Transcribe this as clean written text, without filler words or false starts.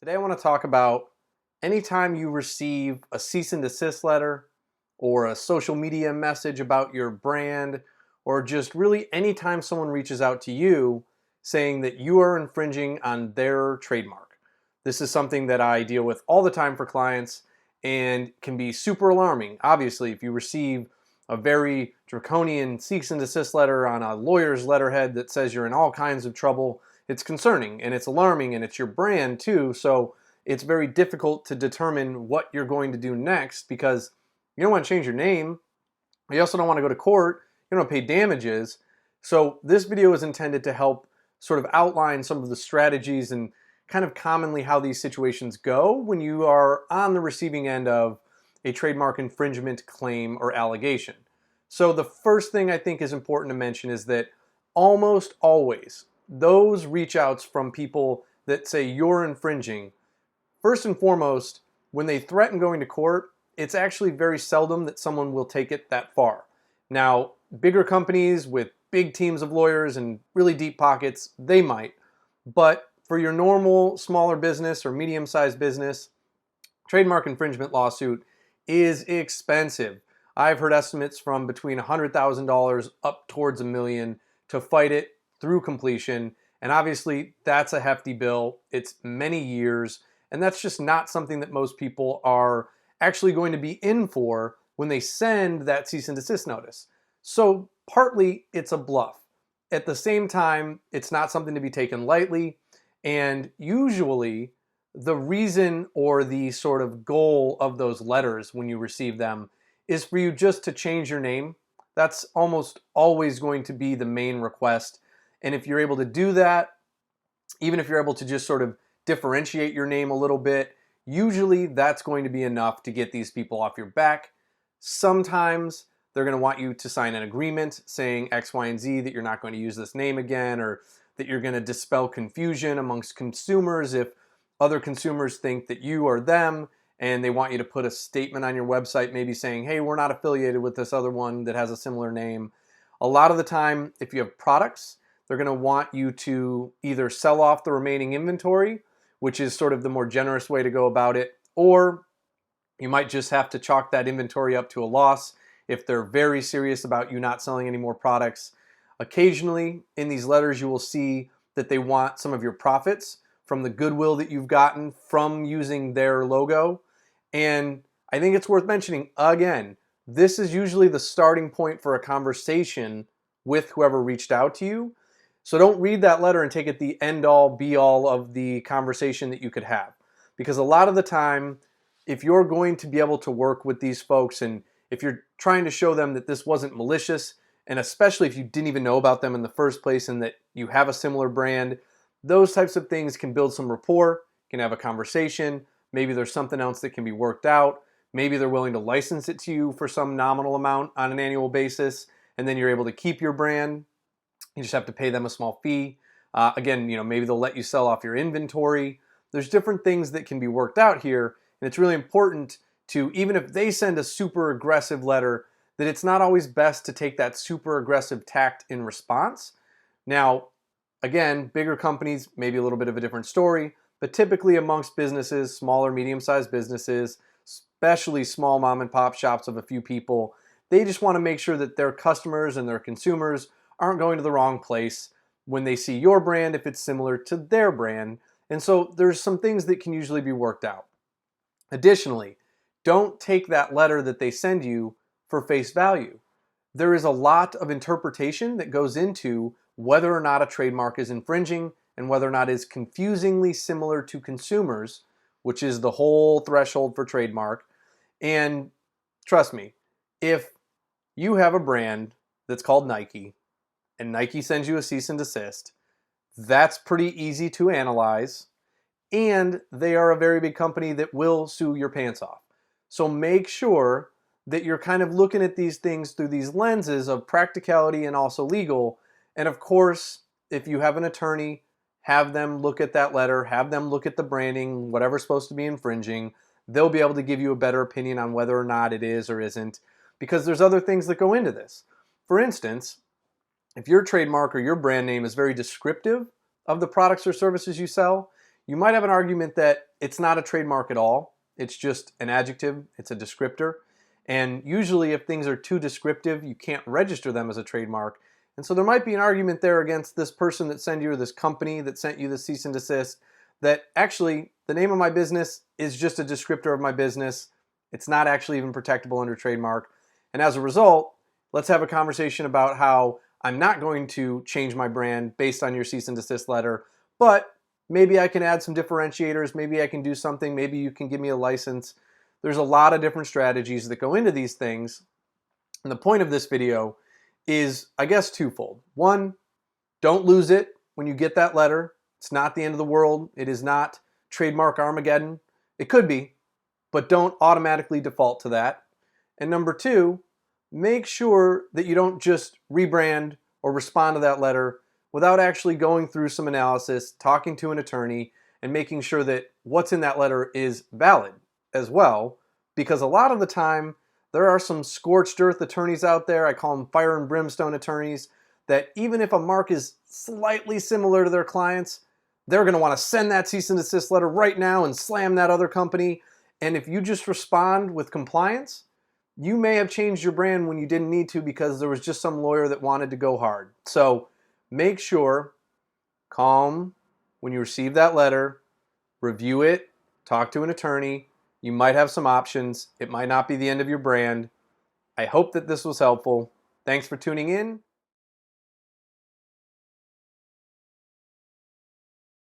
Today I want to talk about anytime you receive a cease and desist letter or a social media message about your brand, or just really anytime someone reaches out to you saying that you are infringing on their trademark. This is something that I deal with all the time for clients and can be super alarming. Obviously, if you receive a very draconian cease and desist letter on a lawyer's letterhead that says you're in all kinds of trouble, it's concerning and it's alarming, and it's your brand too. So it's very difficult to determine what you're going to do next, because you don't want to change your name. You also don't want to go to court. You don't want to pay damages. So this video is intended to help sort of outline some of the strategies and kind of commonly how these situations go when you are on the receiving end of a trademark infringement claim or allegation. So the first thing I think is important to mention is that almost always those reach outs from people that say you're infringing, first and foremost, when they threaten going to court, it's actually very seldom that someone will take it that far. Now, bigger companies with big teams of lawyers and really deep pockets, they might. But for your normal smaller business or medium-sized business, trademark infringement lawsuit is expensive. I've heard estimates from between $100,000 up towards $1 million to fight it through completion. And obviously that's a hefty bill. It's many years, and that's just not something that most people are actually going to be in for when they send that cease and desist notice. So partly it's a bluff. At the same time, it's not something to be taken lightly. And usually the reason or the sort of goal of those letters when you receive them is for you just to change your name. That's almost always going to be the main request. And if you're able to do that, even if you're able to just sort of differentiate your name a little bit, usually that's going to be enough to get these people off your back. Sometimes they're going to want you to sign an agreement saying X, Y, and Z, that you're not going to use this name again, or that you're going to dispel confusion amongst consumers if other consumers think that you are them, and they want you to put a statement on your website maybe saying, hey, we're not affiliated with this other one that has a similar name. A lot of the time, if you have products, they're going to want you to either sell off the remaining inventory, which is sort of the more generous way to go about it, or you might just have to chalk that inventory up to a loss if they're very serious about you not selling any more products. Occasionally in these letters you will see that they want some of your profits from the goodwill that you've gotten from using their logo. And I think it's worth mentioning again, this is usually the starting point for a conversation with whoever reached out to you. So don't read that letter and take it the end all be all of the conversation that you could have. Because a lot of the time, if you're going to be able to work with these folks, and if you're trying to show them that this wasn't malicious, and especially if you didn't even know about them in the first place and that you have a similar brand, those types of things can build some rapport, can have a conversation. Maybe there's something else that can be worked out. Maybe they're willing to license it to you for some nominal amount on an annual basis, and then you're able to keep your brand. You just have to pay them a small fee. Again, maybe they'll let you sell off your inventory. There's different things that can be worked out here, and it's really important to, even if they send a super aggressive letter, that it's not always best to take that super aggressive tact in response. Now, again, bigger companies, maybe a little bit of a different story, but typically amongst businesses, smaller, medium-sized businesses, especially small mom and pop shops of a few people, they just want to make sure that their customers and their consumers aren't going to the wrong place when they see your brand if it's similar to their brand. And so there's some things that can usually be worked out. Additionally, don't take that letter that they send you for face value. There is a lot of interpretation that goes into whether or not a trademark is infringing and whether or not it's confusingly similar to consumers, which is the whole threshold for trademark. And trust me, if you have a brand that's called Nike and Nike sends you a cease and desist, that's pretty easy to analyze, and they are a very big company that will sue your pants off. So make sure that you're kind of looking at these things through these lenses of practicality and also legal. And of course, if you have an attorney, have them look at that letter, have them look at the branding, whatever's supposed to be infringing. They'll be able to give you a better opinion on whether or not it is or isn't, because there's other things that go into this. For instance, if your trademark or your brand name is very descriptive of the products or services you sell, you might have an argument that it's not a trademark at all. It's just an adjective, it's a descriptor. And usually if things are too descriptive, you can't register them as a trademark. And so there might be an argument there against this person that sent you, or this company that sent you the cease and desist, that actually the name of my business is just a descriptor of my business. It's not actually even protectable under trademark. And as a result, let's have a conversation about how I'm not going to change my brand based on your cease and desist letter, but maybe I can add some differentiators, maybe I can do something, maybe you can give me a license. There's a lot of different strategies that go into these things. And the point of this video is, I guess, twofold. One, don't lose it when you get that letter. It's not the end of the world. It is not trademark Armageddon. It could be, but don't automatically default to that. And number two, make sure that you don't just rebrand or respond to that letter without actually going through some analysis, talking to an attorney, and making sure that what's in that letter is valid as well. Because a lot of the time, there are some scorched earth attorneys out there, I call them fire and brimstone attorneys, that even if a mark is slightly similar to their clients, they're going to want to send that cease and desist letter right now and slam that other company. And if you just respond with compliance, you may have changed your brand when you didn't need to because there was just some lawyer that wanted to go hard. So make sure, calm when you receive that letter, review it, talk to an attorney. You might have some options. It might not be the end of your brand. I hope that this was helpful. Thanks for tuning in.